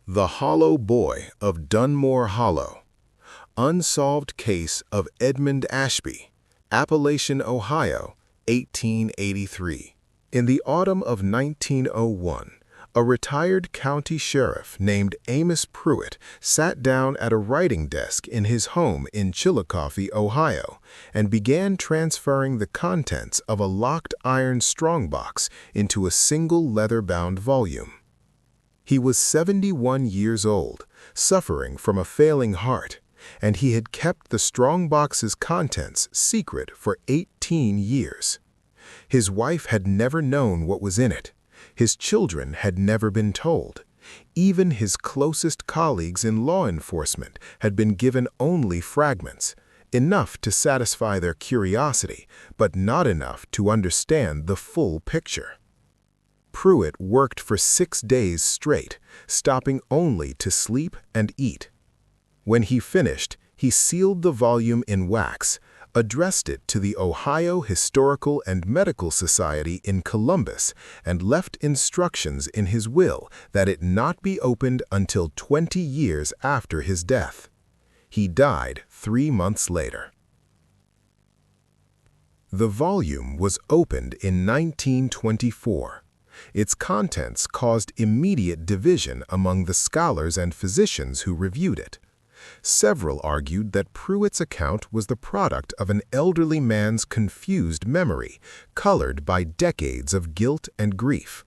The Hollow Boy of Dunmore Hollow. Unsolved Case of Edmund Ashby, Appalachian, Ohio, 1883. In the autumn of 1901, a retired county sheriff named Amos Pruitt sat down at a writing desk in his home in Chillicothe, Ohio, and began transferring the contents of a locked iron strongbox into a single leather-bound volume. He was 71 years old, suffering from a failing heart, and he had kept the strongbox's contents secret for 18 years. His wife had never known what was in it. His children had never been told. Even his closest colleagues in law enforcement had been given only fragments, enough to satisfy their curiosity, but not enough to understand the full picture. Pruitt worked for 6 days straight, stopping only to sleep and eat. When he finished, he sealed the volume in wax, addressed it to the Ohio Historical and Medical Society in Columbus, and left instructions in his will that it not be opened until 20 years after his death. He died 3 months later. The volume was opened in 1924. Its contents caused immediate division among the scholars and physicians who reviewed it. Several argued that Pruitt's account was the product of an elderly man's confused memory, colored by decades of guilt and grief.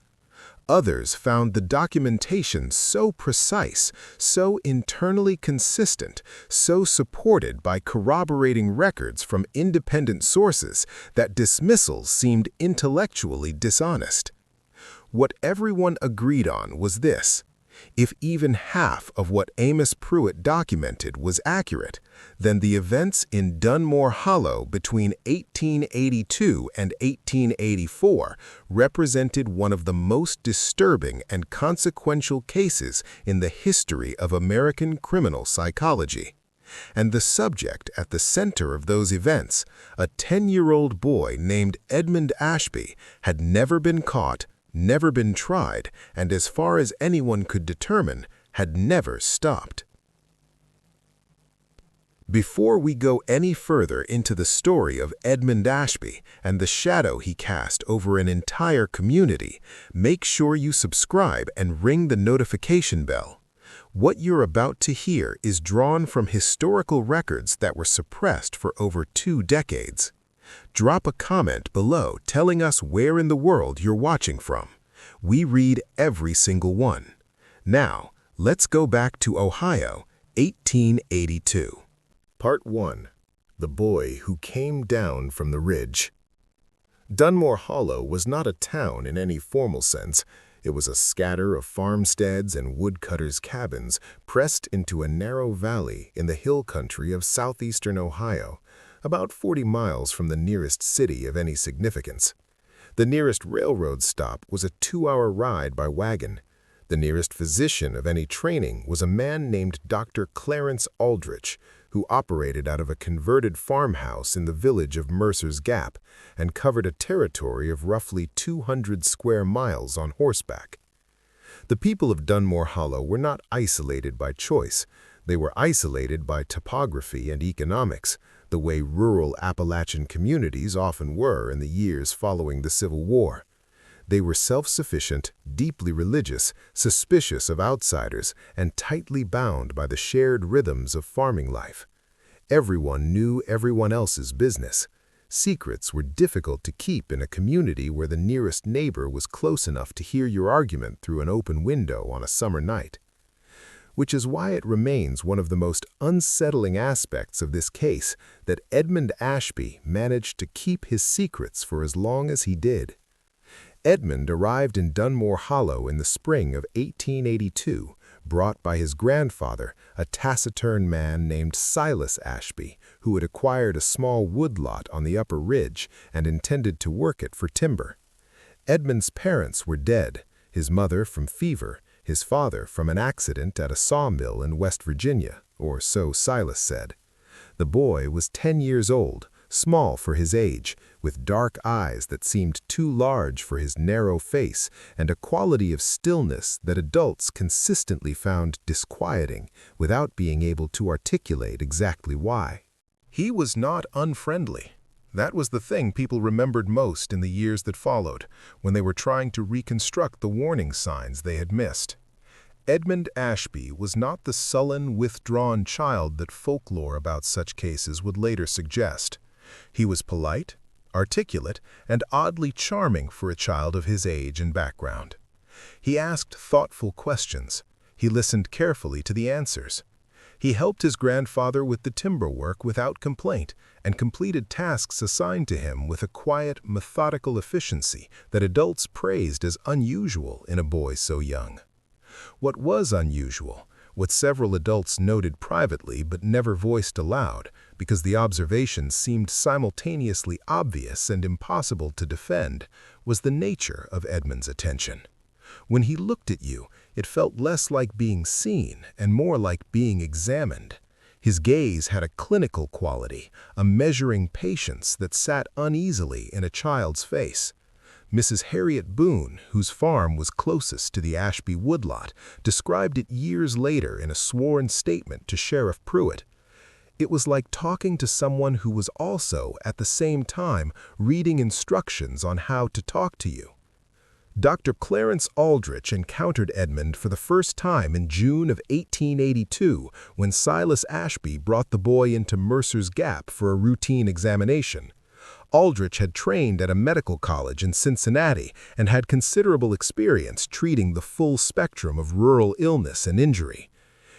Others found the documentation so precise, so internally consistent, so supported by corroborating records from independent sources that dismissals seemed intellectually dishonest. What everyone agreed on was this: if even half of what Amos Pruitt documented was accurate, then the events in Dunmore Hollow between 1882 and 1884 represented one of the most disturbing and consequential cases in the history of American criminal psychology. And the subject at the center of those events, a 10-year-old boy named Edmund Ashby, had never been caught, never been tried, and as far as anyone could determine, had never stopped. Before we go any further into the story of Edmund Ashby and the shadow he cast over an entire community, make sure you subscribe and ring the notification bell. What you're about to hear is drawn from historical records that were suppressed for over 2 decades. Drop a comment below telling us where in the world you're watching from. We read every single one. Now, let's go back to Ohio, 1882. Part 1. The Boy Who Came Down from the Ridge. Dunmore Hollow was not a town in any formal sense. It was a scatter of farmsteads and woodcutters' cabins pressed into a narrow valley in the hill country of southeastern Ohio, about 40 miles from the nearest city of any significance. The nearest railroad stop was a 2-hour ride by wagon. The nearest physician of any training was a man named Dr. Clarence Aldrich, who operated out of a converted farmhouse in the village of Mercer's Gap and covered a territory of roughly 200 square miles on horseback. The people of Dunmore Hollow were not isolated by choice. They were isolated by topography and economics, the way rural Appalachian communities often were in the years following the Civil War. They were self-sufficient, deeply religious, suspicious of outsiders, and tightly bound by the shared rhythms of farming life. Everyone knew everyone else's business. Secrets were difficult to keep in a community where the nearest neighbor was close enough to hear your argument through an open window on a summer night. Which is why it remains one of the most unsettling aspects of this case that Edmund Ashby managed to keep his secrets for as long as he did. Edmund arrived in Dunmore Hollow in the spring of 1882, brought by his grandfather, a taciturn man named Silas Ashby, who had acquired a small woodlot on the upper ridge and intended to work it for timber. Edmund's parents were dead, his mother from fever, his father from an accident at a sawmill in West Virginia, or so Silas said. The boy was 10 years old, small for his age, with dark eyes that seemed too large for his narrow face and a quality of stillness that adults consistently found disquieting without being able to articulate exactly why. He was not unfriendly. That was the thing people remembered most in the years that followed, when they were trying to reconstruct the warning signs they had missed. Edmund Ashby was not the sullen, withdrawn child that folklore about such cases would later suggest. He was polite, articulate, and oddly charming for a child of his age and background. He asked thoughtful questions. He listened carefully to the answers. He helped his grandfather with the timber work without complaint and completed tasks assigned to him with a quiet, methodical efficiency that adults praised as unusual in a boy so young. What was unusual, what several adults noted privately but never voiced aloud because the observations seemed simultaneously obvious and impossible to defend, was the nature of Edmund's attention. When he looked at you, it felt less like being seen and more like being examined. His gaze had a clinical quality, a measuring patience that sat uneasily in a child's face. Mrs. Harriet Boone, whose farm was closest to the Ashby woodlot, described it years later in a sworn statement to Sheriff Pruitt. It was like talking to someone who was also, at the same time, reading instructions on how to talk to you. Dr. Clarence Aldrich encountered Edmund for the first time in June of 1882 when Silas Ashby brought the boy into Mercer's Gap for a routine examination. Aldrich had trained at a medical college in Cincinnati and had considerable experience treating the full spectrum of rural illness and injury.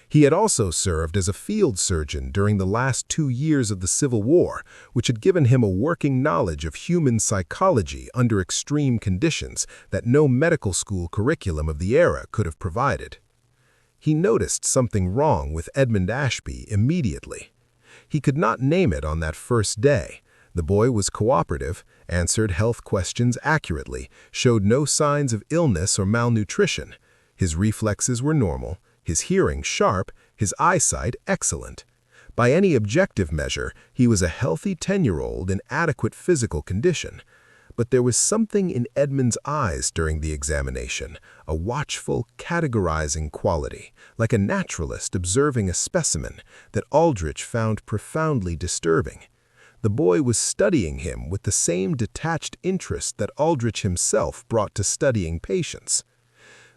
He had also served as a field surgeon during the last 2 years of the Civil War, which had given him a working knowledge of human psychology under extreme conditions that no medical school curriculum of the era could have provided. He noticed something wrong with Edmund Ashby immediately. He could not name it on that first day. The boy was cooperative, answered health questions accurately, showed no signs of illness or malnutrition. His reflexes were normal, his hearing sharp, his eyesight excellent. By any objective measure, he was a healthy 10-year-old in adequate physical condition. But there was something in Edmund's eyes during the examination, a watchful, categorizing quality, like a naturalist observing a specimen, that Aldrich found profoundly disturbing. The boy was studying him with the same detached interest that Aldrich himself brought to studying patients.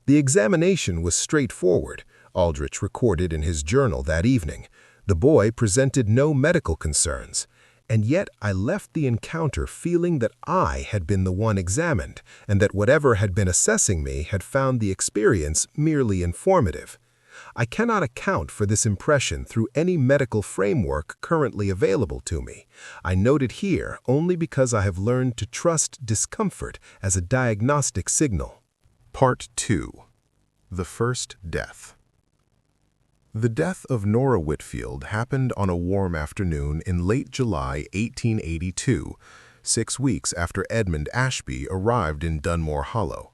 The examination was straightforward, Aldrich recorded in his journal that evening. The boy presented no medical concerns, and yet I left the encounter feeling that I had been the one examined, and that whatever had been assessing me had found the experience merely informative. I cannot account for this impression through any medical framework currently available to me. I note it here only because I have learned to trust discomfort as a diagnostic signal. Part 2. The First Death. The death of Nora Whitfield happened on a warm afternoon in late July 1882, 6 weeks after Edmund Ashby arrived in Dunmore Hollow.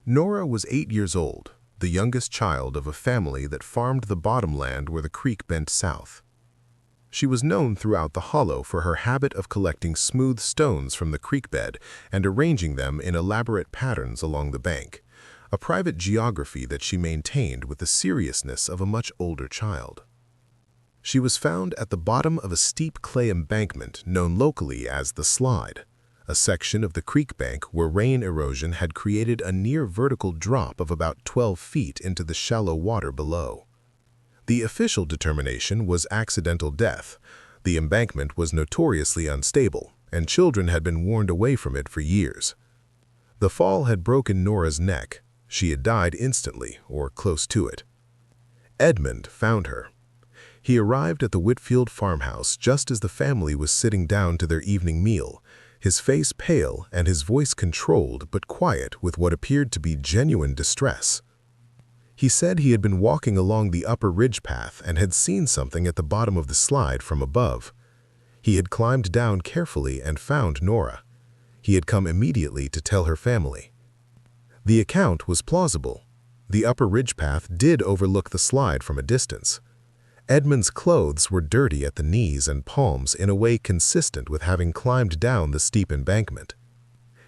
Nora was 8 years old, the youngest child of a family that farmed the bottomland where the creek bent south. She was known throughout the hollow for her habit of collecting smooth stones from the creek bed and arranging them in elaborate patterns along the bank, a private geography that she maintained with the seriousness of a much older child. She was found at the bottom of a steep clay embankment known locally as the Slide, a section of the creek bank where rain erosion had created a near-vertical drop of about 12 feet into the shallow water below. The official determination was accidental death. The embankment was notoriously unstable, and children had been warned away from it for years. The fall had broken Nora's neck. She had died instantly, or close to it. Edmund found her. He arrived at the Whitfield farmhouse just as the family was sitting down to their evening meal, his face pale and his voice controlled but quiet with what appeared to be genuine distress. He said he had been walking along the upper ridge path and had seen something at the bottom of the slide from above. He had climbed down carefully and found Nora. He had come immediately to tell her family. The account was plausible. The upper ridge path did overlook the slide from a distance. Edmund's clothes were dirty at the knees and palms in a way consistent with having climbed down the steep embankment.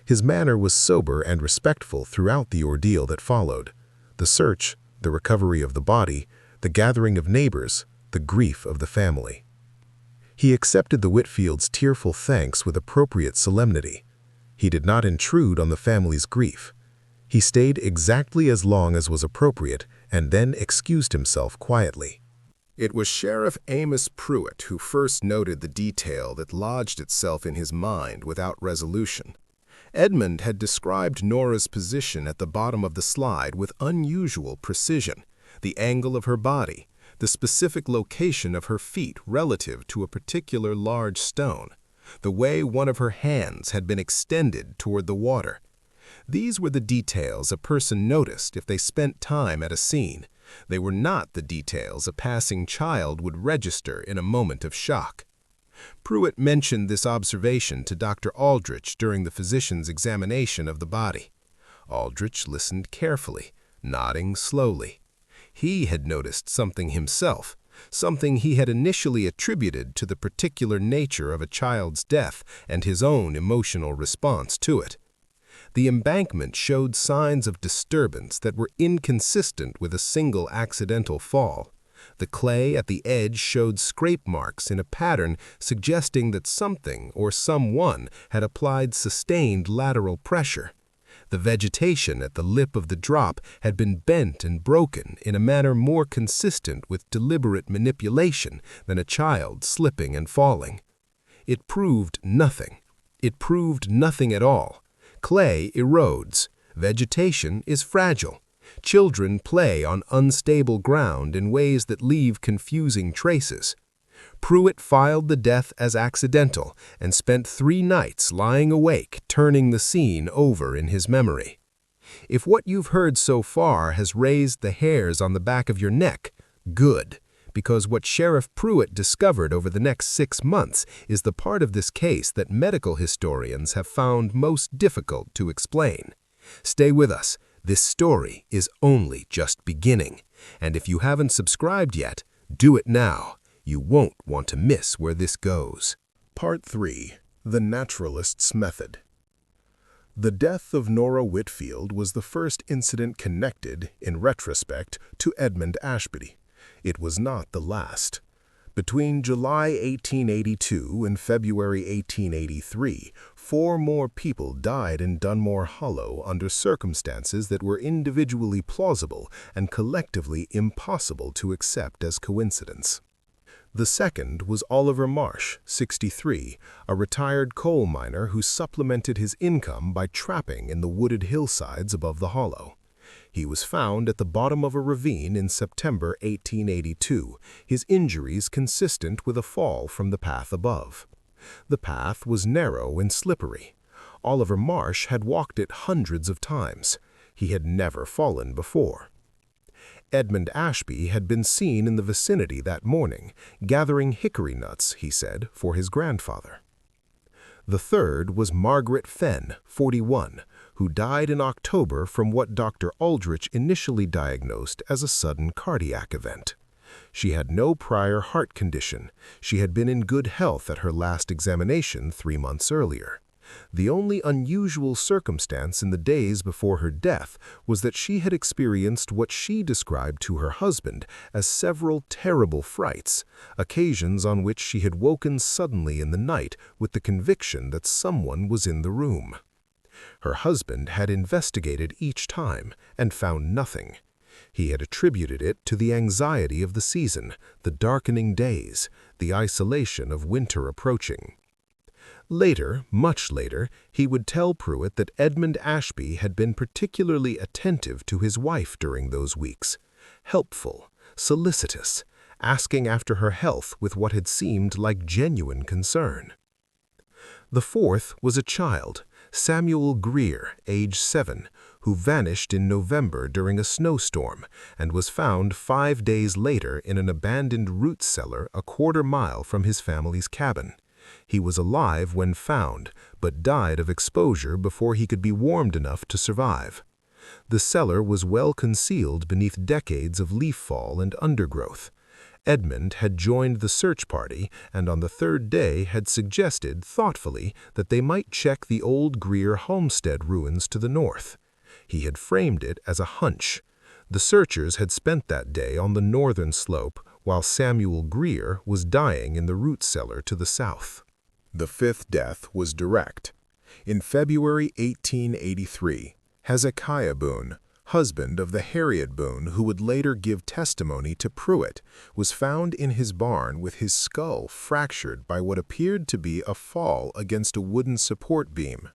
His manner was sober and respectful throughout the ordeal that followed: the search, the recovery of the body, the gathering of neighbors, the grief of the family. He accepted the Whitfields' tearful thanks with appropriate solemnity. He did not intrude on the family's grief. He stayed exactly as long as was appropriate and then excused himself quietly. It was Sheriff Amos Pruitt who first noted the detail that lodged itself in his mind without resolution. Edmund had described Nora's position at the bottom of the slide with unusual precision: the angle of her body, the specific location of her feet relative to a particular large stone, the way one of her hands had been extended toward the water. These were the details a person noticed if they spent time at a scene. They were not the details a passing child would register in a moment of shock. Pruitt mentioned this observation to Dr. Aldrich during the physician's examination of the body. Aldrich listened carefully, nodding slowly. He had noticed something himself, something he had initially attributed to the particular nature of a child's death and his own emotional response to it. The embankment showed signs of disturbance that were inconsistent with a single accidental fall. The clay at the edge showed scrape marks in a pattern suggesting that something or someone had applied sustained lateral pressure. The vegetation at the lip of the drop had been bent and broken in a manner more consistent with deliberate manipulation than a child slipping and falling. It proved nothing. It proved nothing at all. Clay erodes. Vegetation is fragile. Children play on unstable ground in ways that leave confusing traces. Pruitt filed the death as accidental and spent 3 nights lying awake turning the scene over in his memory. If what you've heard so far has raised the hairs on the back of your neck, good, because what Sheriff Pruitt discovered over the next 6 months is the part of this case that medical historians have found most difficult to explain. Stay with us. This story is only just beginning, and if you haven't subscribed yet, do it now. You won't want to miss where this goes. Part 3. The Naturalist's Method. The death of Nora Whitfield was the first incident connected, in retrospect, to Edmund Ashby. It was not the last. Between July 1882 and February 1883, 4 more people died in Dunmore Hollow under circumstances that were individually plausible and collectively impossible to accept as coincidence. The second was Oliver Marsh, 63, a retired coal miner who supplemented his income by trapping in the wooded hillsides above the hollow. He was found at the bottom of a ravine in September 1882, his injuries consistent with a fall from the path above. The path was narrow and slippery. Oliver Marsh had walked it hundreds of times. He had never fallen before. Edmund Ashby had been seen in the vicinity that morning, gathering hickory nuts, he said, for his grandfather. The third was Margaret Fenn, 41, who died in October from what Dr. Aldrich initially diagnosed as a sudden cardiac event. She had no prior heart condition. She had been in good health at her last examination 3 months earlier. The only unusual circumstance in the days before her death was that she had experienced what she described to her husband as several terrible frights, occasions on which she had woken suddenly in the night with the conviction that someone was in the room. Her husband had investigated each time and found nothing. He had attributed it to the anxiety of the season, the darkening days, the isolation of winter approaching. Later, much later, he would tell Pruitt that Edmund Ashby had been particularly attentive to his wife during those weeks, helpful, solicitous, asking after her health with what had seemed like genuine concern. The fourth was a child, Samuel Greer, age 7, who vanished in November during a snowstorm and was found 5 days later in an abandoned root cellar a quarter-mile from his family's cabin. He was alive when found, but died of exposure before he could be warmed enough to survive. The cellar was well concealed beneath decades of leaf fall and undergrowth. Edmund had joined the search party and on the third day had suggested thoughtfully that they might check the old Greer homestead ruins to the north. He had framed it as a hunch. The searchers had spent that day on the northern slope while Samuel Greer was dying in the root cellar to the south. The fifth death was direct. In February 1883, Hezekiah Boone, husband of the Harriet Boone who would later give testimony to Pruitt, was found in his barn with his skull fractured by what appeared to be a fall against a wooden support beam.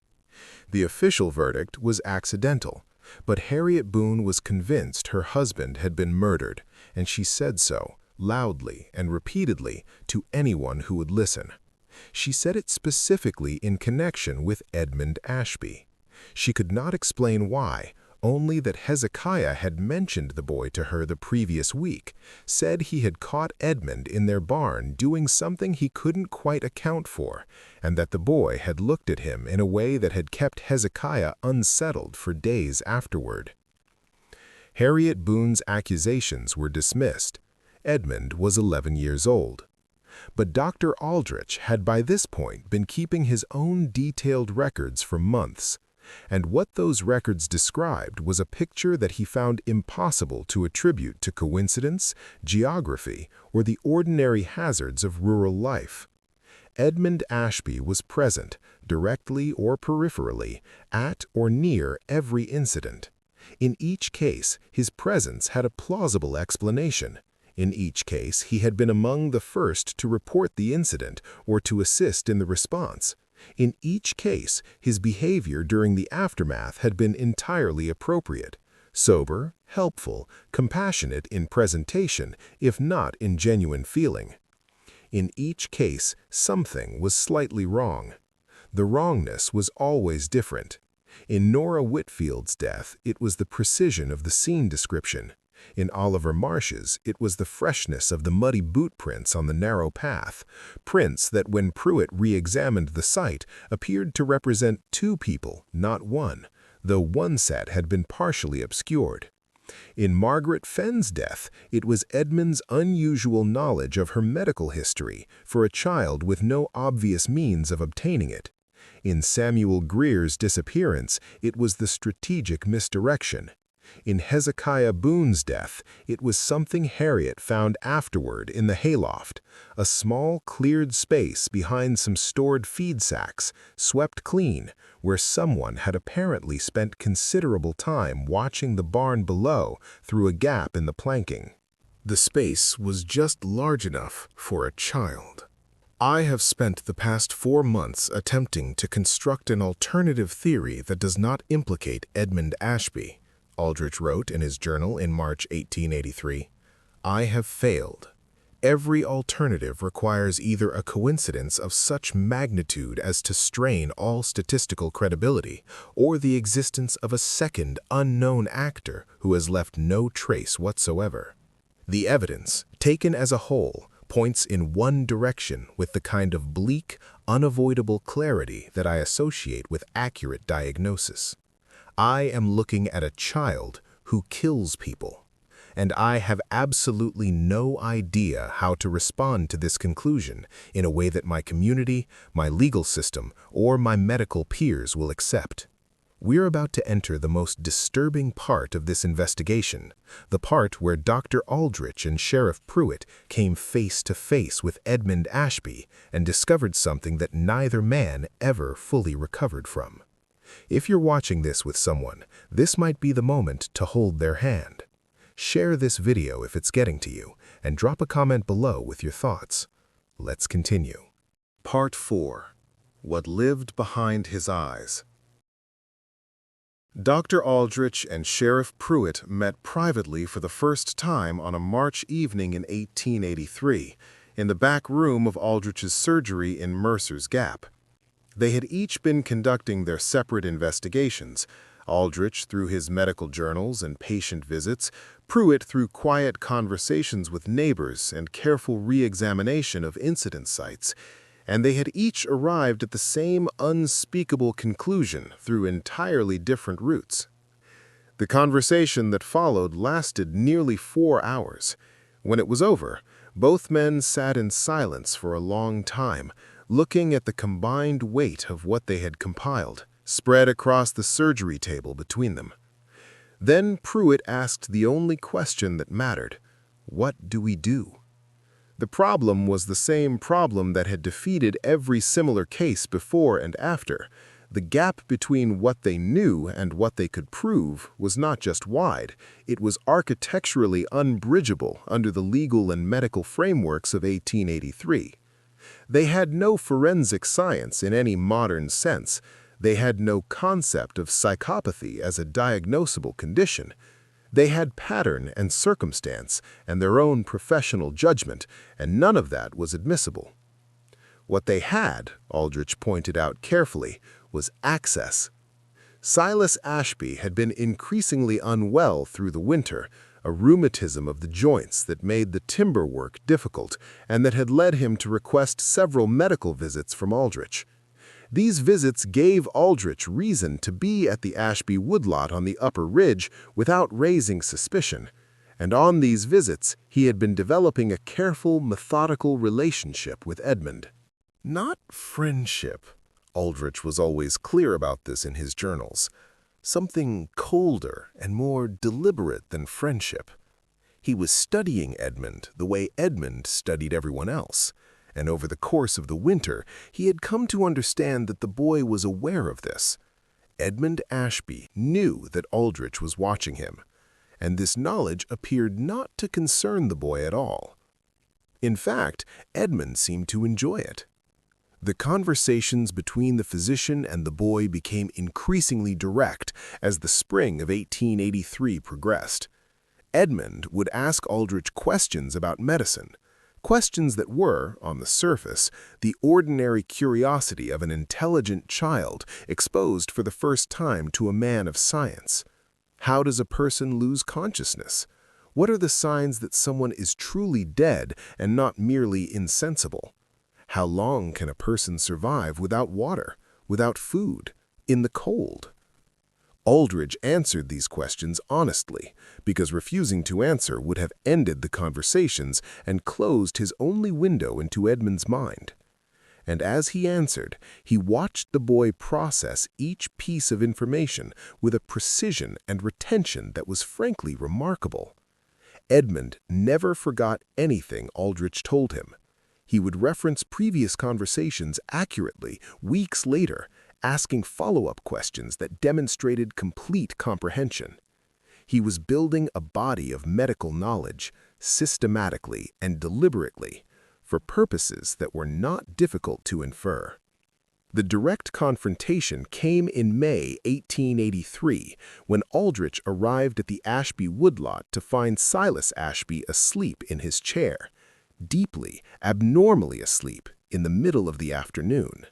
The official verdict was accidental, but Harriet Boone was convinced her husband had been murdered, and she said so, loudly and repeatedly, to anyone who would listen. She said it specifically in connection with Edmund Ashby. She could not explain why, only that Hezekiah had mentioned the boy to her the previous week, said he had caught Edmund in their barn doing something he couldn't quite account for, and that the boy had looked at him in a way that had kept Hezekiah unsettled for days afterward. Harriet Boone's accusations were dismissed. Edmund was 11 years old. But Dr. Aldrich had by this point been keeping his own detailed records for months, and what those records described was a picture that he found impossible to attribute to coincidence, geography, or the ordinary hazards of rural life. Edmund Ashby was present, directly or peripherally, at or near every incident. In each case, his presence had a plausible explanation. In each case, he had been among the first to report the incident or to assist in the response. In each case, his behavior during the aftermath had been entirely appropriate, sober, helpful, compassionate in presentation, if not in genuine feeling. In each case, something was slightly wrong. The wrongness was always different. In Nora Whitfield's death, it was the precision of the scene description. In Oliver Marsh's, it was the freshness of the muddy boot prints on the narrow path, prints that when Pruitt re-examined the site appeared to represent two people, not one, though one set had been partially obscured. In Margaret Fenn's death, it was Edmund's unusual knowledge of her medical history for a child with no obvious means of obtaining it. In Samuel Greer's disappearance, it was the strategic misdirection. In Hezekiah Boone's death, it was something Harriet found afterward in the hayloft, a small cleared space behind some stored feed sacks, swept clean, where someone had apparently spent considerable time watching the barn below through a gap in the planking. The space was just large enough for a child. I have spent the past 4 months attempting to construct an alternative theory that does not implicate Edmund Ashby, Aldrich wrote in his journal in March 1883. I have failed. Every alternative requires either a coincidence of such magnitude as to strain all statistical credibility, or the existence of a second unknown actor who has left no trace whatsoever. The evidence, taken as a whole, points in one direction with the kind of bleak, unavoidable clarity that I associate with accurate diagnosis. I am looking at a child who kills people, and I have absolutely no idea how to respond to this conclusion in a way that my community, my legal system, or my medical peers will accept. We're about to enter the most disturbing part of this investigation, the part where Dr. Aldrich and Sheriff Pruitt came face to face with Edmund Ashby and discovered something that neither man ever fully recovered from. If you're watching this with someone, this might be the moment to hold their hand. Share this video if it's getting to you, and drop a comment below with your thoughts. Let's continue. Part 4. What lived behind his eyes. Dr. Aldrich and Sheriff Pruitt met privately for the first time on a March evening in 1883, in the back room of Aldrich's surgery in Mercer's Gap. They had each been conducting their separate investigations, Aldrich through his medical journals and patient visits, Pruitt through quiet conversations with neighbors and careful re-examination of incident sites, and they had each arrived at the same unspeakable conclusion through entirely different routes. The conversation that followed lasted nearly 4 hours. When it was over, Both men sat in silence for a long time, looking at the combined weight of what they had compiled, spread across the surgery table between them. Then Pruitt asked the only question that mattered: what do we do? The problem was the same problem that had defeated every similar case before and after. The gap between what they knew and what they could prove was not just wide, it was architecturally unbridgeable under the legal and medical frameworks of 1883. They had no forensic science in any modern sense. They had no concept of psychopathy as a diagnosable condition. They had pattern and circumstance and their own professional judgment, and none of that was admissible. What they had, Aldrich pointed out carefully, was access. Silas Ashby had been increasingly unwell through the winter, a rheumatism of the joints that made the timber work difficult and that had led him to request several medical visits from Aldrich. These visits gave Aldrich reason to be at the Ashby woodlot on the upper ridge without raising suspicion, and on these visits he had been developing a careful, methodical relationship with Edmund. Not friendship. Aldrich was always clear about this in his journals. Something colder and more deliberate than friendship. He was studying Edmund the way Edmund studied everyone else, and over the course of the winter he had come to understand that the boy was aware of this. Edmund Ashby knew that Aldrich was watching him, and this knowledge appeared not to concern the boy at all. In fact, Edmund seemed to enjoy it. The conversations between the physician and the boy became increasingly direct as the spring of 1883 progressed. Edmund would ask Aldrich questions about medicine, questions that were, on the surface, the ordinary curiosity of an intelligent child exposed for the first time to a man of science. How does a person lose consciousness? What are the signs that someone is truly dead and not merely insensible? How long can a person survive without water, without food, in the cold? Aldrich answered these questions honestly, because refusing to answer would have ended the conversations and closed his only window into Edmund's mind. And as he answered, he watched the boy process each piece of information with a precision and retention that was frankly remarkable. Edmund never forgot anything Aldrich told him. He would reference previous conversations accurately weeks later, asking follow-up questions that demonstrated complete comprehension. He was building a body of medical knowledge, systematically and deliberately, for purposes that were not difficult to infer. The direct confrontation came in May 1883, when Aldrich arrived at the Ashby woodlot to find Silas Ashby asleep in his chair, deeply, abnormally asleep in the middle of the afternoon.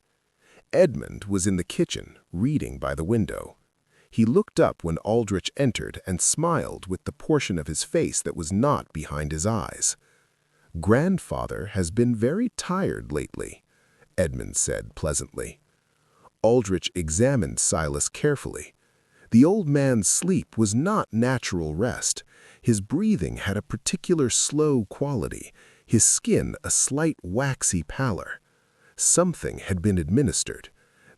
Edmund was in the kitchen, reading by the window. He looked up when Aldrich entered and smiled with the portion of his face that was not behind his eyes. "Grandfather has been very tired lately," Edmund said pleasantly. Aldrich examined Silas carefully. The old man's sleep was not natural rest. His breathing had a particular slow quality, his skin a slight waxy pallor. Something had been administered,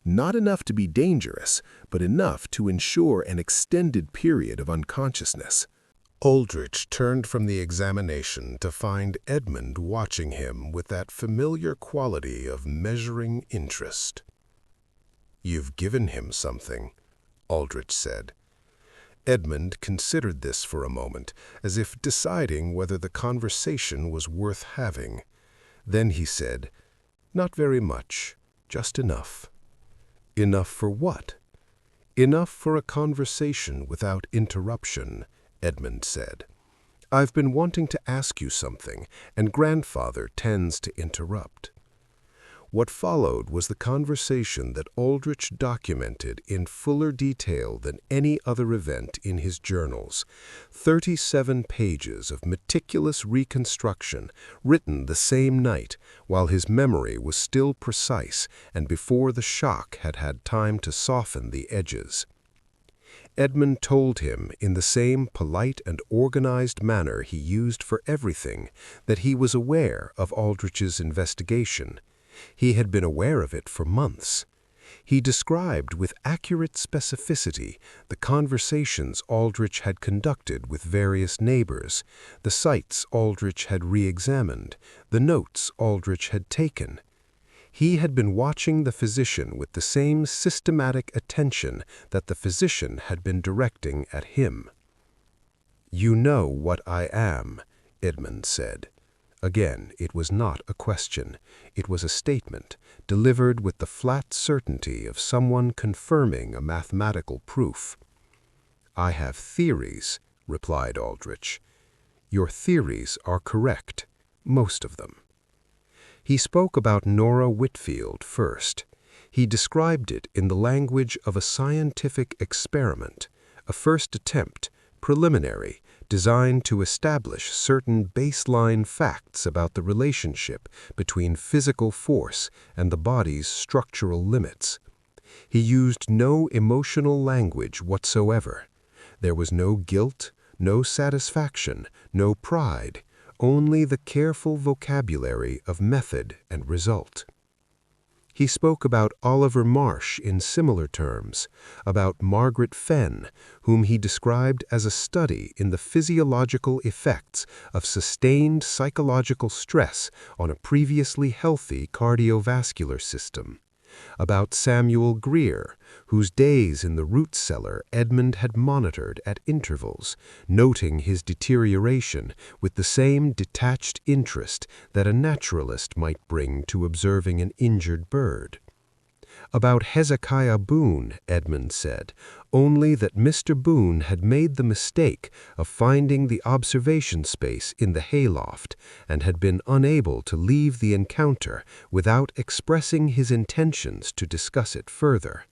not enough to be dangerous, but enough to ensure an extended period of unconsciousness. Aldrich turned from the examination to find Edmund watching him with that familiar quality of measuring interest. "You've given him something," Aldrich said. Edmund considered this for a moment, as if deciding whether the conversation was worth having. Then he said, "Not very much, just enough." "Enough for what?" "Enough for a conversation without interruption," Edmund said. "I've been wanting to ask you something, and Grandfather tends to interrupt." What followed was the conversation that Aldrich documented in fuller detail than any other event in his journals. 37 pages of meticulous reconstruction, written the same night, while his memory was still precise and before the shock had had time to soften the edges. Edmund told him in the same polite and organized manner he used for everything that he was aware of Aldrich's investigation. He had been aware of it for months. He described with accurate specificity the conversations Aldrich had conducted with various neighbors, the sites Aldrich had re-examined, the notes Aldrich had taken. He had been watching the physician with the same systematic attention that the physician had been directing at him. "You know what I am," Edmund said. Again, it was not a question. It was a statement, delivered with the flat certainty of someone confirming a mathematical proof. "I have theories," replied Aldrich. "Your theories are correct, most of them." He spoke about Nora Whitfield first. He described it in the language of a scientific experiment, a first attempt, preliminary, designed to establish certain baseline facts about the relationship between physical force and the body's structural limits. He used no emotional language whatsoever. There was no guilt, no satisfaction, no pride, only the careful vocabulary of method and result. He spoke about Oliver Marsh in similar terms, about Margaret Fenn, whom he described as a study in the physiological effects of sustained psychological stress on a previously healthy cardiovascular system, about Samuel Greer, whose days in the root cellar Edmund had monitored at intervals, noting his deterioration with the same detached interest that a naturalist might bring to observing an injured bird. About Hezekiah Boone, Edmund said, only that Mr. Boone had made the mistake of finding the observation space in the hayloft and had been unable to leave the encounter without expressing his intentions to discuss it further.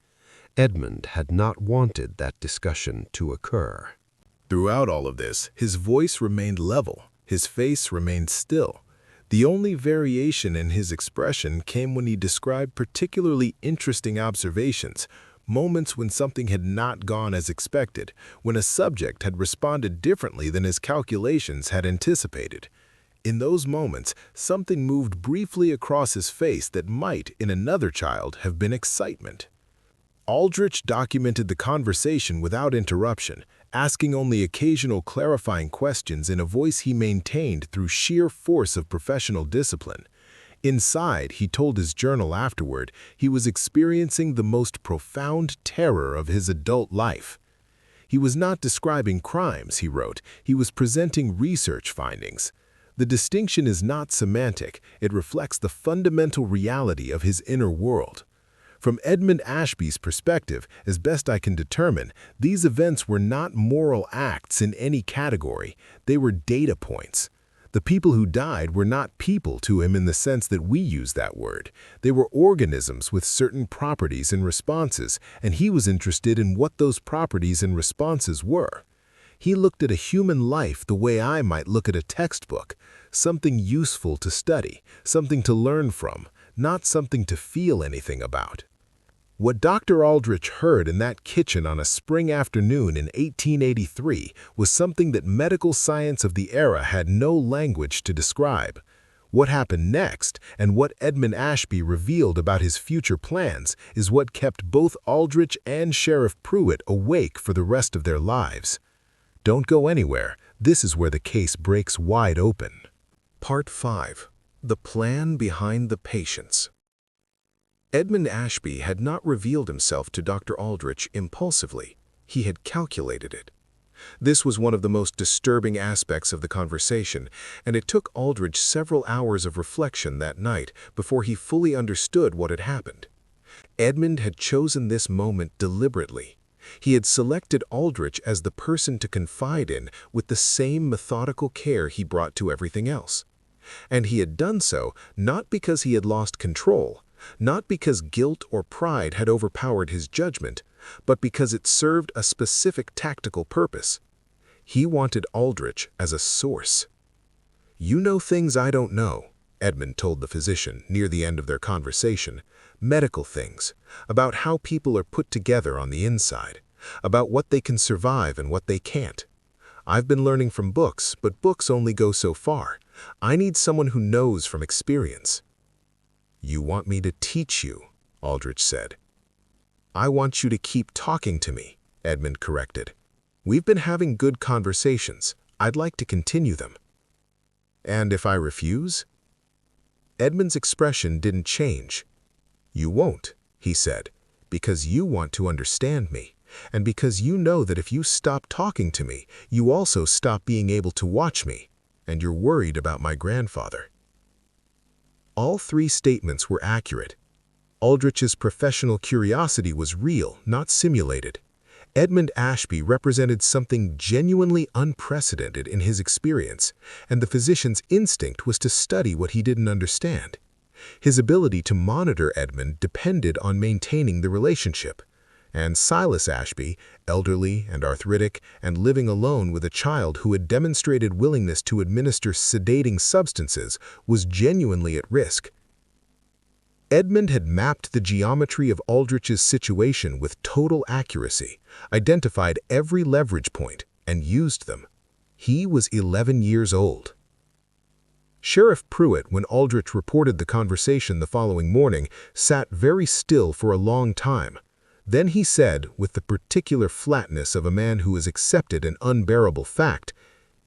Edmund had not wanted that discussion to occur. Throughout all of this, his voice remained level, his face remained still. The only variation in his expression came when he described particularly interesting observations, moments when something had not gone as expected, when a subject had responded differently than his calculations had anticipated. In those moments, something moved briefly across his face that might, in another child, have been excitement. Aldrich documented the conversation without interruption, asking only occasional clarifying questions in a voice he maintained through sheer force of professional discipline. Inside, he told his journal afterward, he was experiencing the most profound terror of his adult life. He was not describing crimes, he wrote, he was presenting research findings. The distinction is not semantic, it reflects the fundamental reality of his inner world. From Edmund Ashby's perspective, as best I can determine, these events were not moral acts in any category, they were data points. The people who died were not people to him in the sense that we use that word. They were organisms with certain properties and responses, and he was interested in what those properties and responses were. He looked at a human life the way I might look at a textbook, something useful to study, something to learn from, not something to feel anything about. What Dr. Aldrich heard in that kitchen on a spring afternoon in 1883 was something that medical science of the era had no language to describe. What happened next, and what Edmund Ashby revealed about his future plans, is what kept both Aldrich and Sheriff Pruitt awake for the rest of their lives. Don't go anywhere. This is where the case breaks wide open. Part 5. The Plan Behind the Patients. Edmund Ashby had not revealed himself to Dr. Aldrich impulsively. He had calculated it. This was one of the most disturbing aspects of the conversation, and it took Aldrich several hours of reflection that night before he fully understood what had happened. Edmund had chosen this moment deliberately. He had selected Aldrich as the person to confide in with the same methodical care he brought to everything else. And he had done so not because he had lost control, not because guilt or pride had overpowered his judgment, but because it served a specific tactical purpose. He wanted Aldrich as a source. "You know things I don't know," Edmund told the physician near the end of their conversation, medical things, about how people are put together on the inside. about what they can survive and what they can't. I've been learning from books, but books only go so far. I need someone who knows from experience." "You want me to teach you," Aldrich said. "I want you to keep talking to me," Edmund corrected. "We've been having good conversations. I'd like to continue them." "And if I refuse?" Edmund's expression didn't change. "You won't," he said, "because you want to understand me, and because you know that if you stop talking to me, you also stop being able to watch me, and you're worried about my grandfather." All three statements were accurate. Aldrich's professional curiosity was real, not simulated. Edmund Ashby represented something genuinely unprecedented in his experience, and the physician's instinct was to study what he didn't understand. His ability to monitor Edmund depended on maintaining the relationship, and Silas Ashby, elderly and arthritic and living alone with a child who had demonstrated willingness to administer sedating substances, was genuinely at risk. Edmund had mapped the geometry of Aldrich's situation with total accuracy, identified every leverage point, and used them. He was 11 years old. Sheriff Pruitt, when Aldrich reported the conversation the following morning, sat very still for a long time. Then he said, with the particular flatness of a man who has accepted an unbearable fact,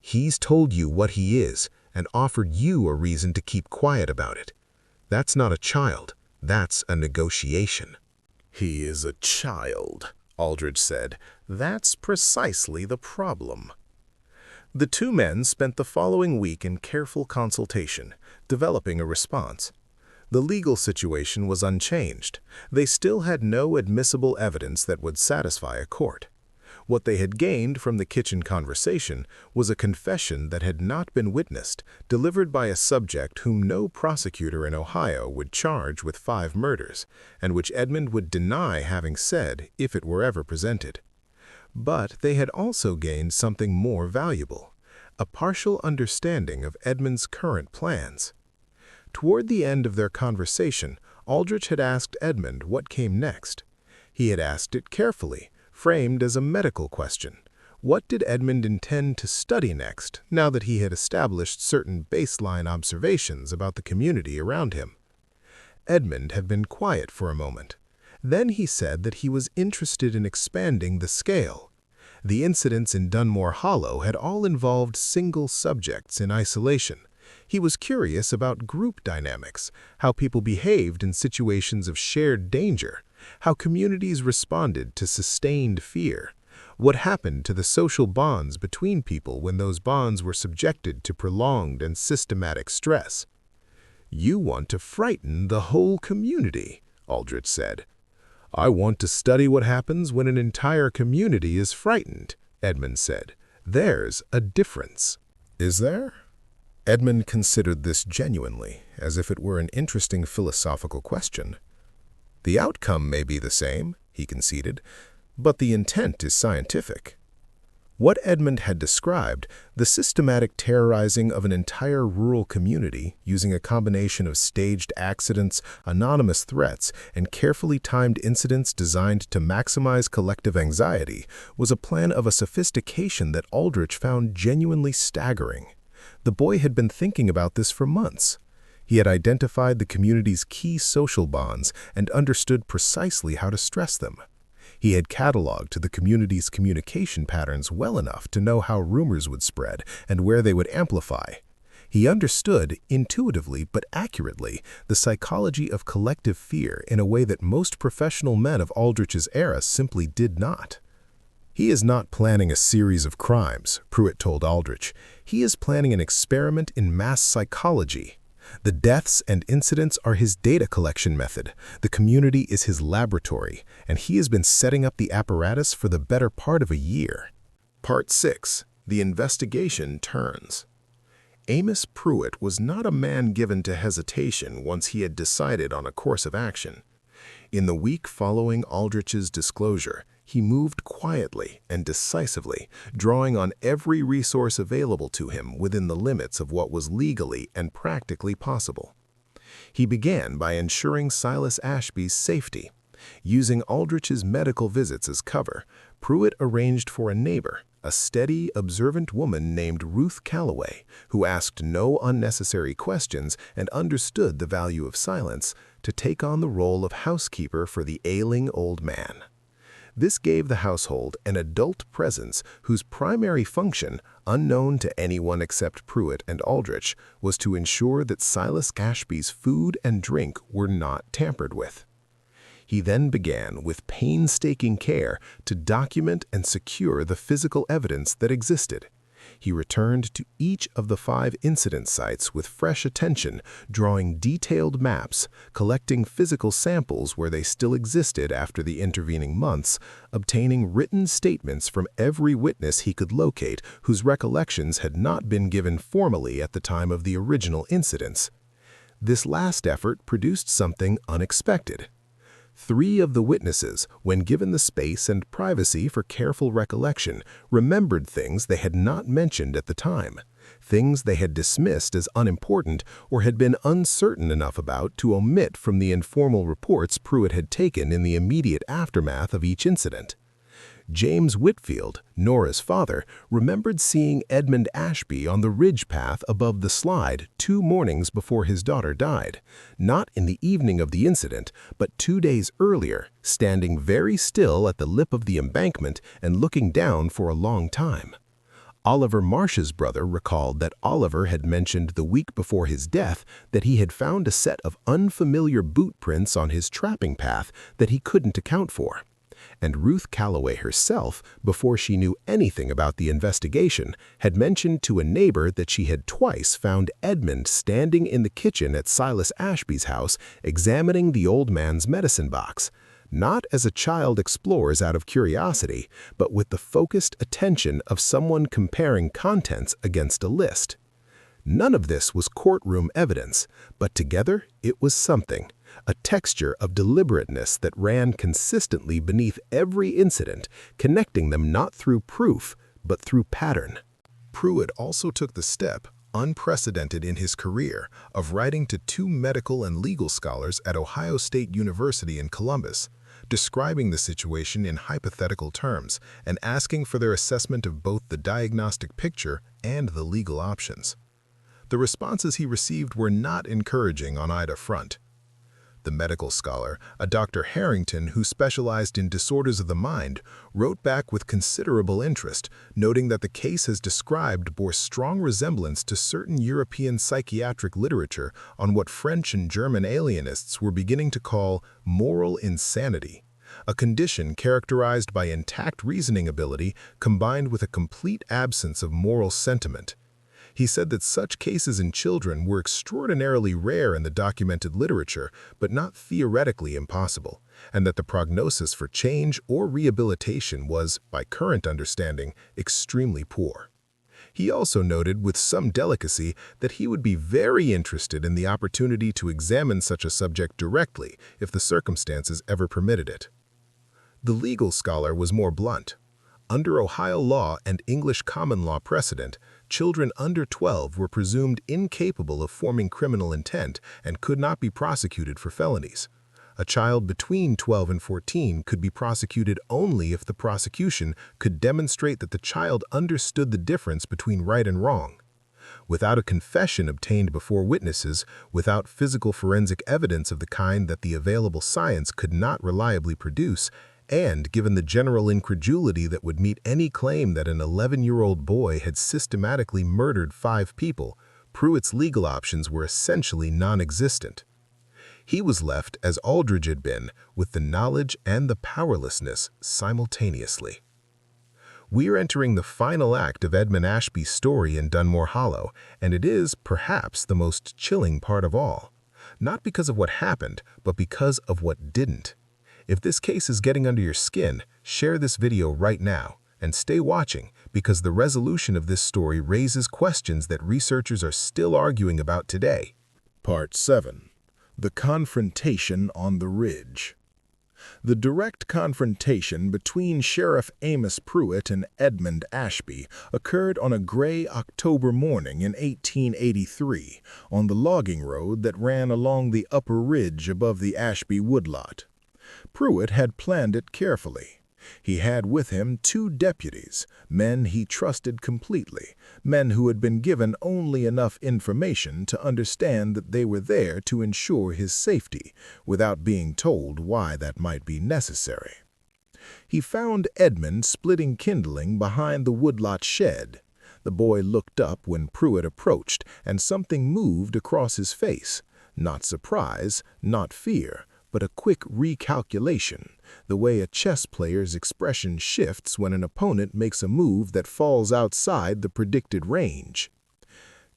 "He's told you what he is and offered you a reason to keep quiet about it. That's not a child. That's a negotiation." "He is a child," Aldrich said. "That's precisely the problem." The two men spent the following week in careful consultation, developing a response. The legal situation was unchanged. They still had no admissible evidence that would satisfy a court. What they had gained from the kitchen conversation was a confession that had not been witnessed, delivered by a subject whom no prosecutor in Ohio would charge with 5 murders, and which Edmund would deny having said if it were ever presented. But they had also gained something more valuable, a partial understanding of Edmund's current plans. Toward the end of their conversation, Aldrich had asked Edmund what came next. He had asked it carefully, framed as a medical question. What did Edmund intend to study next, now that he had established certain baseline observations about the community around him? Edmund had been quiet for a moment. Then he said that he was interested in expanding the scale. The incidents in Dunmore Hollow had all involved single subjects in isolation. He was curious about group dynamics, how people behaved in situations of shared danger, how communities responded to sustained fear, what happened to the social bonds between people when those bonds were subjected to prolonged and systematic stress. "You want to frighten the whole community," Aldrich said. "I want to study what happens when an entire community is frightened," Edmund said. "There's a difference." "Is there?" Edmund considered this genuinely, as if it were an interesting philosophical question. "The outcome may be the same," he conceded, "but the intent is scientific." What Edmund had described, the systematic terrorizing of an entire rural community using a combination of staged accidents, anonymous threats, and carefully timed incidents designed to maximize collective anxiety, was a plan of a sophistication that Aldrich found genuinely staggering. The boy had been thinking about this for months. He had identified the community's key social bonds and understood precisely how to stress them. He had cataloged the community's communication patterns well enough to know how rumors would spread and where they would amplify. He understood, intuitively but accurately, the psychology of collective fear in a way that most professional men of Aldrich's era simply did not. "He is not planning a series of crimes," Pruitt told Aldrich. "He is planning an experiment in mass psychology. The deaths and incidents are his data collection method. The community is his laboratory, and he has been setting up the apparatus for the better part of a year." Part 6. The Investigation Turns. Amos Pruitt was not a man given to hesitation once he had decided on a course of action. In the week following Aldrich's disclosure, he moved quietly and decisively, drawing on every resource available to him within the limits of what was legally and practically possible. He began by ensuring Silas Ashby's safety. Using Aldrich's medical visits as cover, Pruitt arranged for a neighbor, a steady, observant woman named Ruth Calloway, who asked no unnecessary questions and understood the value of silence, to take on the role of housekeeper for the ailing old man. This gave the household an adult presence whose primary function, unknown to anyone except Pruitt and Aldrich, was to ensure that Silas Ashby's food and drink were not tampered with. He then began with painstaking care to document and secure the physical evidence that existed. He returned to each of the 5 incident sites with fresh attention, drawing detailed maps, collecting physical samples where they still existed after the intervening months, obtaining written statements from every witness he could locate whose recollections had not been given formally at the time of the original incidents. This last effort produced something unexpected. 3 of the witnesses, when given the space and privacy for careful recollection, remembered things they had not mentioned at the time, things they had dismissed as unimportant or had been uncertain enough about to omit from the informal reports Pruitt had taken in the immediate aftermath of each incident. James Whitfield, Nora's father, remembered seeing Edmund Ashby on the ridge path above the slide 2 mornings before his daughter died, not in the evening of the incident, but 2 days earlier, standing very still at the lip of the embankment and looking down for a long time. Oliver Marsh's brother recalled that Oliver had mentioned the week before his death that he had found a set of unfamiliar boot prints on his trapping path that he couldn't account for. And Ruth Calloway herself, before she knew anything about the investigation, had mentioned to a neighbor that she had twice found Edmund standing in the kitchen at Silas Ashby's house examining the old man's medicine box, not as a child explores out of curiosity, but with the focused attention of someone comparing contents against a list. None of this was courtroom evidence, but together it was something. A texture of deliberateness that ran consistently beneath every incident, connecting them not through proof, but through pattern. Pruitt also took the step, unprecedented in his career, of writing to 2 medical and legal scholars at Ohio State University in Columbus, describing the situation in hypothetical terms and asking for their assessment of both the diagnostic picture and the legal options. The responses he received were not encouraging on either front. The medical scholar, a Dr. Harrington who specialized in disorders of the mind, wrote back with considerable interest, noting that the case as described bore strong resemblance to certain European psychiatric literature on what French and German alienists were beginning to call moral insanity, a condition characterized by intact reasoning ability combined with a complete absence of moral sentiment. He said that such cases in children were extraordinarily rare in the documented literature, but not theoretically impossible, and that the prognosis for change or rehabilitation was, by current understanding, extremely poor. He also noted with some delicacy that he would be very interested in the opportunity to examine such a subject directly if the circumstances ever permitted it. The legal scholar was more blunt. Under Ohio law and English common law precedent, children under 12 were presumed incapable of forming criminal intent and could not be prosecuted for felonies. A child between 12 and 14 could be prosecuted only if the prosecution could demonstrate that the child understood the difference between right and wrong. Without a confession obtained before witnesses, without physical forensic evidence of the kind that the available science could not reliably produce, and given the general incredulity that would meet any claim that an 11-year-old boy had systematically murdered 5 people, Pruitt's legal options were essentially non-existent. He was left, as Aldrich had been, with the knowledge and the powerlessness simultaneously. We are entering the final act of Edmund Ashby's story in Dunmore Hollow, and it is, perhaps, the most chilling part of all. Not because of what happened, but because of what didn't. If this case is getting under your skin, share this video right now, and stay watching because the resolution of this story raises questions that researchers are still arguing about today. Part 7. The Confrontation on the Ridge. The direct confrontation between Sheriff Amos Pruitt and Edmund Ashby occurred on a gray October morning in 1883 on the logging road that ran along the upper ridge above the Ashby woodlot. Pruitt had planned it carefully. He had with him 2 deputies, men he trusted completely, men who had been given only enough information to understand that they were there to ensure his safety, without being told why that might be necessary. He found Edmund splitting kindling behind the woodlot shed. The boy looked up when Pruitt approached, and something moved across his face. Not surprise, not fear, but a quick recalculation, the way a chess player's expression shifts when an opponent makes a move that falls outside the predicted range.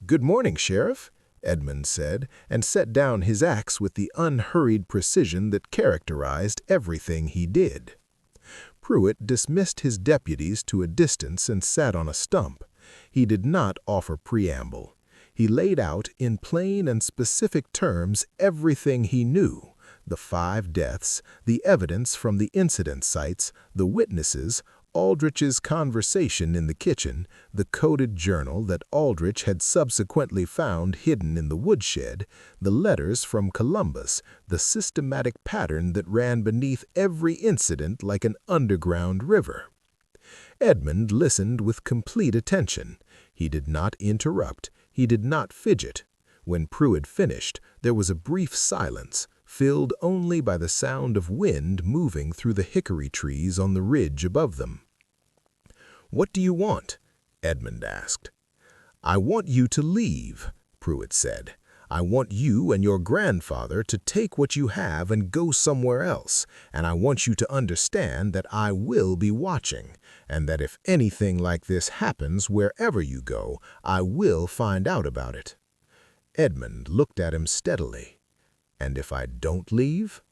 "Good morning, Sheriff," Edmund said, and set down his axe with the unhurried precision that characterized everything he did. Pruitt dismissed his deputies to a distance and sat on a stump. He did not offer preamble. He laid out in plain and specific terms everything he knew: the 5 deaths, the evidence from the incident sites, the witnesses, Aldrich's conversation in the kitchen, the coded journal that Aldrich had subsequently found hidden in the woodshed, the letters from Columbus, the systematic pattern that ran beneath every incident like an underground river. Edmund listened with complete attention. He did not interrupt. He did not fidget. When Pruitt finished, there was a brief silence, filled only by the sound of wind moving through the hickory trees on the ridge above them. "What do you want?" Edmund asked. "I want you to leave," Pruitt said. "I want you and your grandfather to take what you have and go somewhere else, and I want you to understand that I will be watching, and that if anything like this happens wherever you go, I will find out about it." Edmund looked at him steadily. "And if I don't leave?"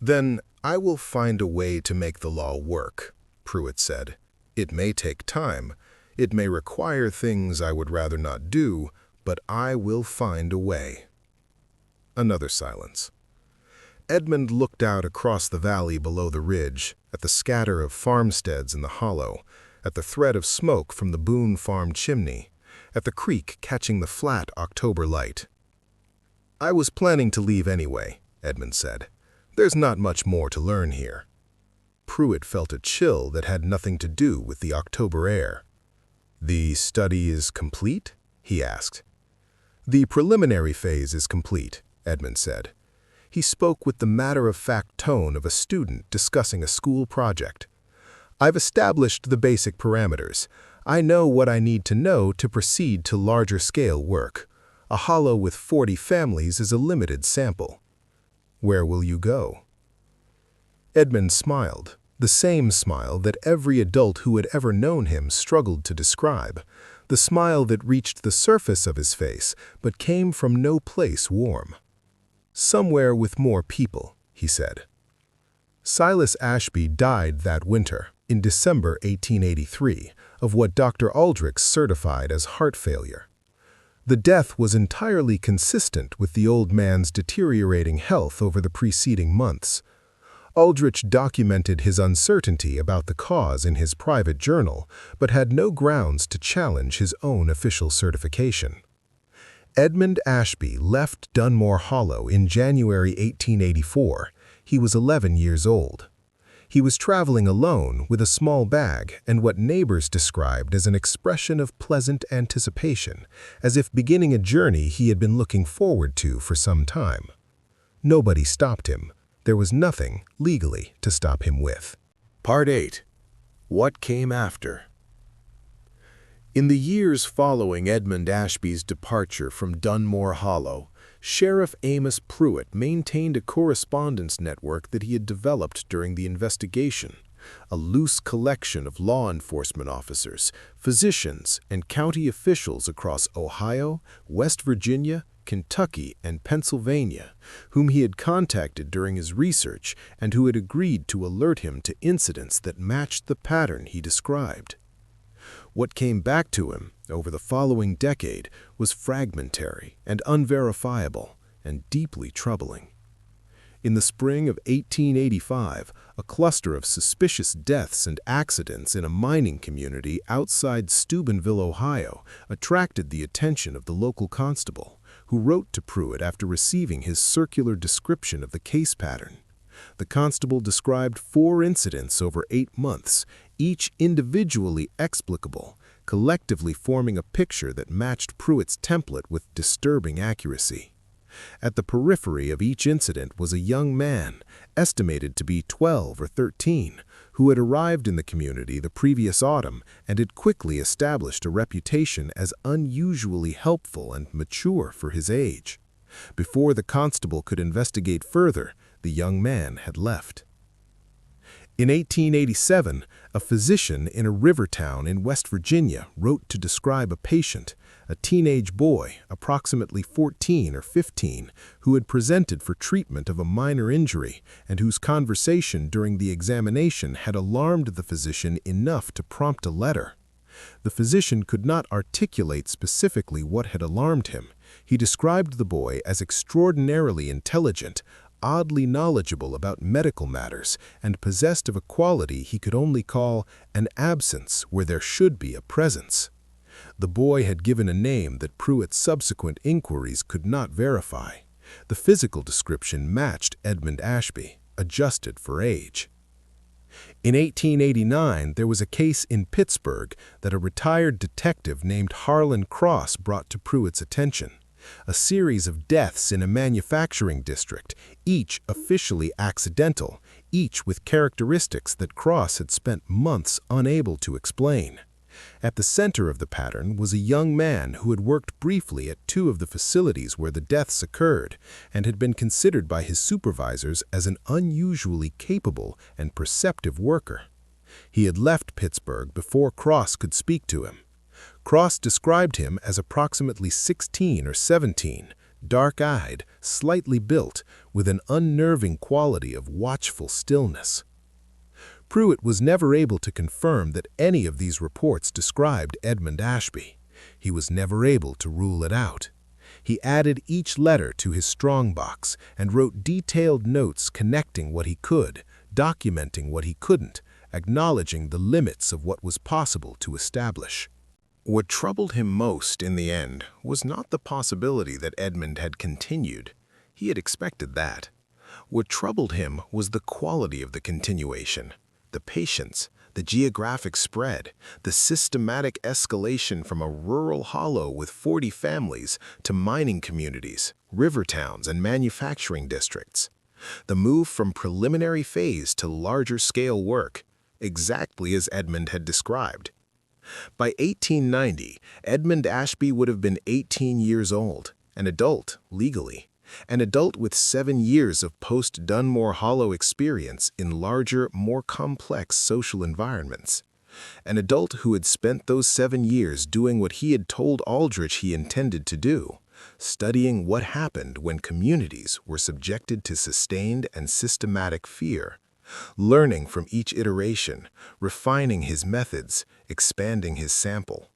"Then I will find a way to make the law work," Pruitt said. "It may take time. It may require things I would rather not do, but I will find a way." Another silence. Edmund looked out across the valley below the ridge, at the scatter of farmsteads in the hollow, at the thread of smoke from the Boone farm chimney, at the creek catching the flat October light. "I was planning to leave anyway," Edmund said. "There's not much more to learn here." Pruitt felt a chill that had nothing to do with the October air. "The study is complete?" he asked. "The preliminary phase is complete," Edmund said. He spoke with the matter-of-fact tone of a student discussing a school project. "I've established the basic parameters. I know what I need to know to proceed to larger-scale work. A hollow with 40 families is a limited sample." "Where will you go?" Edmund smiled, the same smile that every adult who had ever known him struggled to describe, the smile that reached the surface of his face but came from no place warm. "Somewhere with more people," he said. Silas Ashby died that winter, in December 1883, of what Dr. Aldrich certified as heart failure. The death was entirely consistent with the old man's deteriorating health over the preceding months. Aldrich documented his uncertainty about the cause in his private journal, but had no grounds to challenge his own official certification. Edmund Ashby left Dunmore Hollow in January 1884. He was 11 years old. He was traveling alone with a small bag and what neighbors described as an expression of pleasant anticipation, as if beginning a journey he had been looking forward to for some time. Nobody stopped him. There was nothing, legally, to stop him with. Part 8. What came after? In the years following Edmund Ashby's departure from Dunmore Hollow, Sheriff Amos Pruitt maintained a correspondence network that he had developed during the investigation, a loose collection of law enforcement officers, physicians, and county officials across Ohio, West Virginia, Kentucky, and Pennsylvania, whom he had contacted during his research and who had agreed to alert him to incidents that matched the pattern he described. What came back to him over the following decade was fragmentary and unverifiable and deeply troubling. In the spring of 1885, a cluster of suspicious deaths and accidents in a mining community outside Steubenville, Ohio, attracted the attention of the local constable, who wrote to Pruitt after receiving his circular description of the case pattern. The constable described 4 incidents over 8 months, each individually explicable, collectively forming a picture that matched Pruitt's template with disturbing accuracy. At the periphery of each incident was a young man, estimated to be 12 or 13, who had arrived in the community the previous autumn and had quickly established a reputation as unusually helpful and mature for his age. Before the constable could investigate further, the young man had left. In 1887, a physician in a river town in West Virginia wrote to describe a patient, a teenage boy, approximately 14 or 15, who had presented for treatment of a minor injury and whose conversation during the examination had alarmed the physician enough to prompt a letter. The physician could not articulate specifically what had alarmed him. He described the boy as extraordinarily intelligent, oddly knowledgeable about medical matters, and possessed of a quality he could only call an absence where there should be a presence. The boy had given a name that Pruitt's subsequent inquiries could not verify. The physical description matched Edmund Ashby, adjusted for age. In 1889, there was a case in Pittsburgh that a retired detective named Harlan Cross brought to Pruitt's attention. A series of deaths in a manufacturing district, each officially accidental, each with characteristics that Cross had spent months unable to explain. At the center of the pattern was a young man who had worked briefly at 2 of the facilities where the deaths occurred and had been considered by his supervisors as an unusually capable and perceptive worker. He had left Pittsburgh before Cross could speak to him. Cross described him as approximately 16 or 17, dark-eyed, slightly built, with an unnerving quality of watchful stillness. Pruitt was never able to confirm that any of these reports described Edmund Ashby. He was never able to rule it out. He added each letter to his strongbox and wrote detailed notes connecting what he could, documenting what he couldn't, acknowledging the limits of what was possible to establish. What troubled him most in the end was not the possibility that Edmund had continued. He had expected that. What troubled him was the quality of the continuation, the patience, the geographic spread, the systematic escalation from a rural hollow with 40 families to mining communities, river towns, and manufacturing districts. The move from preliminary phase to larger-scale work, exactly as Edmund had described. By 1890, Edmund Ashby would have been 18 years old, an adult legally, an adult with 7 years of post-Dunmore Hollow experience in larger, more complex social environments. An adult who had spent those 7 years doing what he had told Aldrich he intended to do, studying what happened when communities were subjected to sustained and systematic fear, learning from each iteration, refining his methods, expanding his sample.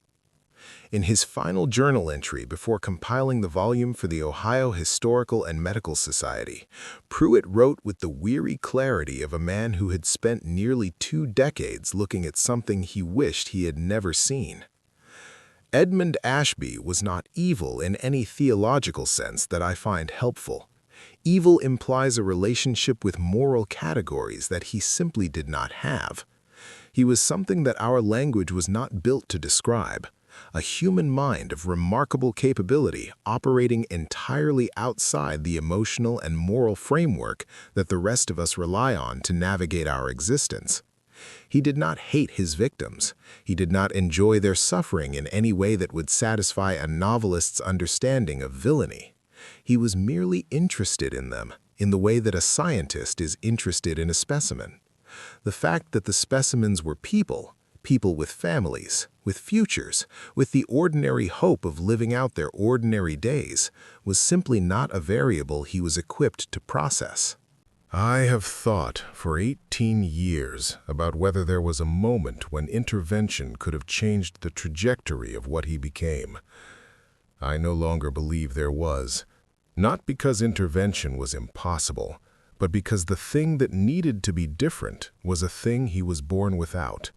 In his final journal entry before compiling the volume for the Ohio Historical and Medical Society, Pruitt wrote with the weary clarity of a man who had spent nearly 2 decades looking at something he wished he had never seen. Edmund Ashby was not evil in any theological sense that I find helpful. Evil implies a relationship with moral categories that he simply did not have. He was something that our language was not built to describe, a human mind of remarkable capability operating entirely outside the emotional and moral framework that the rest of us rely on to navigate our existence. He did not hate his victims. He did not enjoy their suffering in any way that would satisfy a novelist's understanding of villainy. He was merely interested in them, in the way that a scientist is interested in a specimen. The fact that the specimens were people with families, with futures, with the ordinary hope of living out their ordinary days, was simply not a variable he was equipped to process. I have thought for 18 years about whether there was a moment when intervention could have changed the trajectory of what he became. I no longer believe there was. Not because intervention was impossible, but because the thing that needed to be different was a thing he was born without,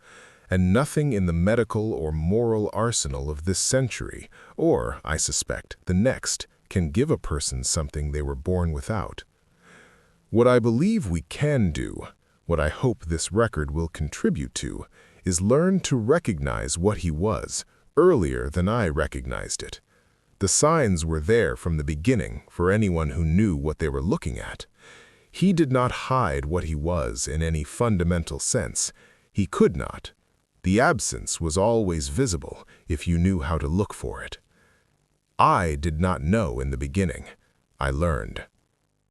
and nothing in the medical or moral arsenal of this century, or, I suspect, the next, can give a person something they were born without. What I believe we can do, what I hope this record will contribute to, is learn to recognize what he was earlier than I recognized it. The signs were there from the beginning for anyone who knew what they were looking at. He did not hide what he was in any fundamental sense. He could not. The absence was always visible if you knew how to look for it. I did not know in the beginning. I learned.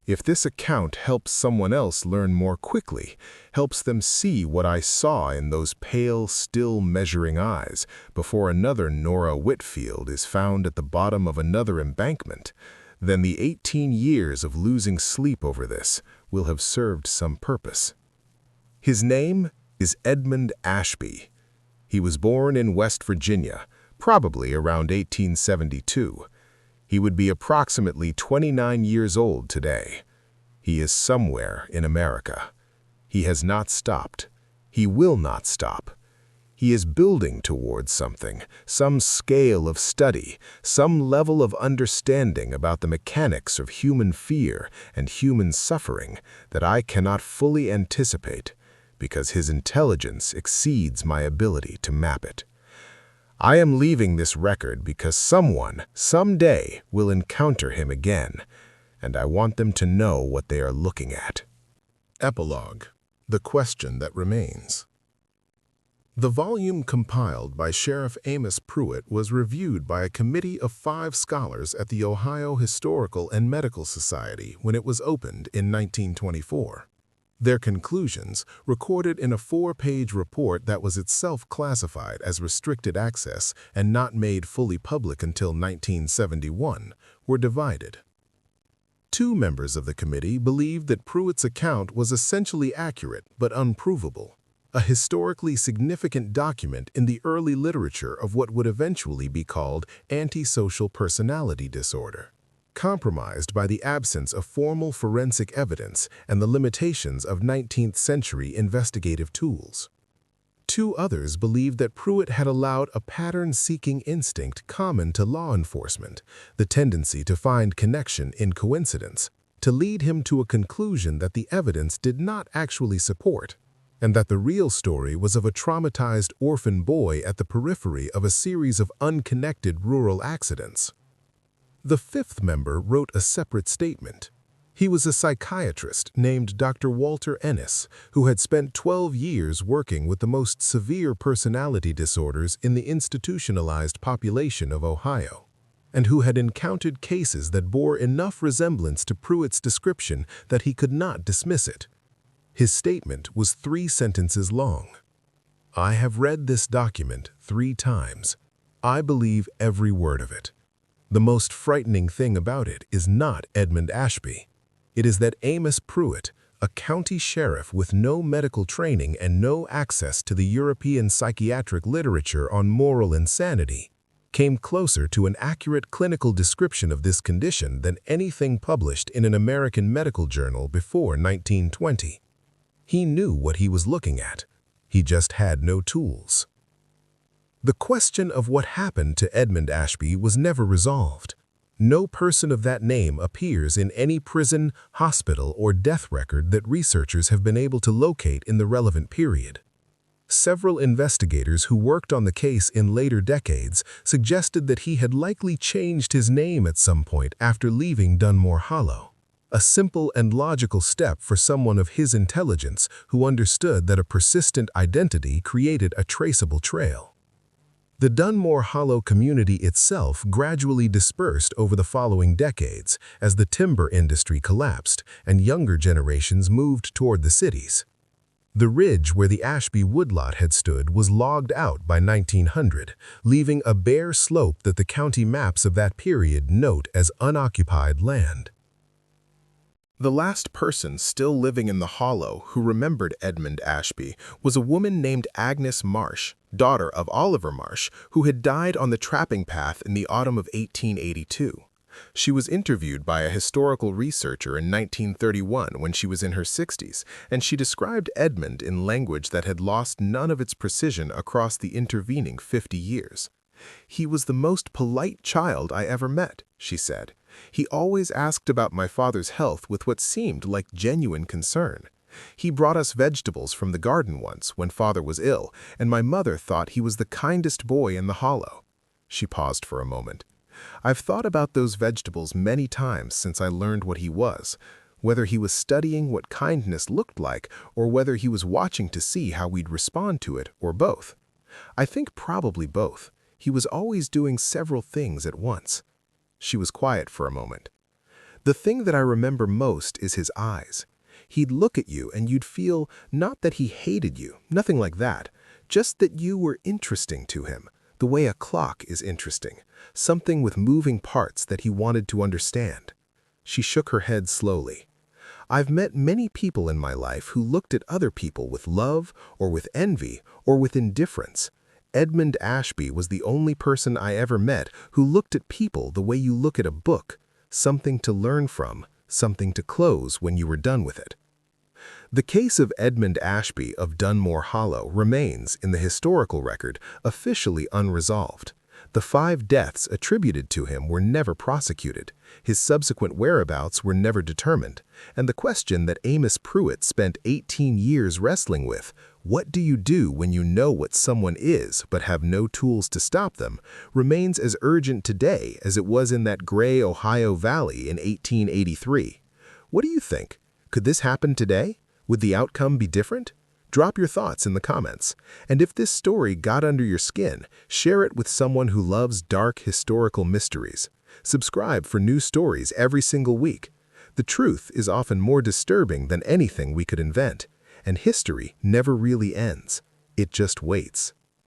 If this account helps someone else learn more quickly, helps them see what I saw in those pale, still measuring eyes before another Nora Whitfield is found at the bottom of another embankment, then the 18 years of losing sleep over this will have served some purpose. His name is Edmund Ashby. He was born in West Virginia, probably around 1872. He would be approximately 29 years old today. He is somewhere in America. He has not stopped. He will not stop. He is building towards something, some scale of study, some level of understanding about the mechanics of human fear and human suffering that I cannot fully anticipate, because his intelligence exceeds my ability to map it. I am leaving this record because someone, someday, will encounter him again, and I want them to know what they are looking at. Epilogue: The Question That Remains. The volume compiled by Sheriff Amos Pruitt was reviewed by a committee of 5 scholars at the Ohio Historical and Medical Society when it was opened in 1924. Their conclusions, recorded in a 4-page report that was itself classified as restricted access and not made fully public until 1971, were divided. 2 members of the committee believed that Pruitt's account was essentially accurate but unprovable, a historically significant document in the early literature of what would eventually be called antisocial personality disorder, compromised by the absence of formal forensic evidence and the limitations of 19th-century investigative tools. 2 others believed that Pruitt had allowed a pattern-seeking instinct common to law enforcement, the tendency to find connection in coincidence, to lead him to a conclusion that the evidence did not actually support, and that the real story was of a traumatized orphan boy at the periphery of a series of unconnected rural accidents. The 5th member wrote a separate statement. He was a psychiatrist named Dr. Walter Ennis, who had spent 12 years working with the most severe personality disorders in the institutionalized population of Ohio, and who had encountered cases that bore enough resemblance to Pruitt's description that he could not dismiss it. His statement was 3 sentences long. I have read this document 3 times. I believe every word of it. The most frightening thing about it is not Edmund Ashby. It is that Amos Pruitt, a county sheriff with no medical training and no access to the European psychiatric literature on moral insanity, came closer to an accurate clinical description of this condition than anything published in an American medical journal before 1920. He knew what he was looking at. He just had no tools. The question of what happened to Edmund Ashby was never resolved. No person of that name appears in any prison, hospital, or death record that researchers have been able to locate in the relevant period. Several investigators who worked on the case in later decades suggested that he had likely changed his name at some point after leaving Dunmore Hollow, a simple and logical step for someone of his intelligence who understood that a persistent identity created a traceable trail. The Dunmore Hollow community itself gradually dispersed over the following decades as the timber industry collapsed and younger generations moved toward the cities. The ridge where the Ashby woodlot had stood was logged out by 1900, leaving a bare slope that the county maps of that period note as unoccupied land. The last person still living in the hollow who remembered Edmund Ashby was a woman named Agnes Marsh, daughter of Oliver Marsh, who had died on the trapping path in the autumn of 1882. She was interviewed by a historical researcher in 1931 when she was in her 60s, and she described Edmund in language that had lost none of its precision across the intervening 50 years. "He was the most polite child I ever met," she said. "He always asked about my father's health with what seemed like genuine concern. He brought us vegetables from the garden once when father was ill, and my mother thought he was the kindest boy in the hollow." She paused for a moment. "I've thought about those vegetables many times since I learned what he was, whether he was studying what kindness looked like or whether he was watching to see how we'd respond to it, or both. I think probably both. He was always doing several things at once." She was quiet for a moment. "The thing that I remember most is his eyes. He'd look at you and you'd feel not that he hated you, nothing like that, just that you were interesting to him, the way a clock is interesting, something with moving parts that he wanted to understand." She shook her head slowly. "I've met many people in my life who looked at other people with love or with envy or with indifference. Edmund Ashby was the only person I ever met who looked at people the way you look at a book, something to learn from, something to close when you were done with it." The case of Edmund Ashby of Dunmore Hollow remains, in the historical record, officially unresolved. The 5 deaths attributed to him were never prosecuted, his subsequent whereabouts were never determined, and the question that Amos Pruitt spent 18 years wrestling with, what do you do when you know what someone is but have no tools to stop them, remains as urgent today as it was in that gray Ohio Valley in 1883. What do you think? Could this happen today? Would the outcome be different? Drop your thoughts in the comments. And if this story got under your skin, share it with someone who loves dark historical mysteries. Subscribe for new stories every single week. The truth is often more disturbing than anything we could invent, and history never really ends. It just waits.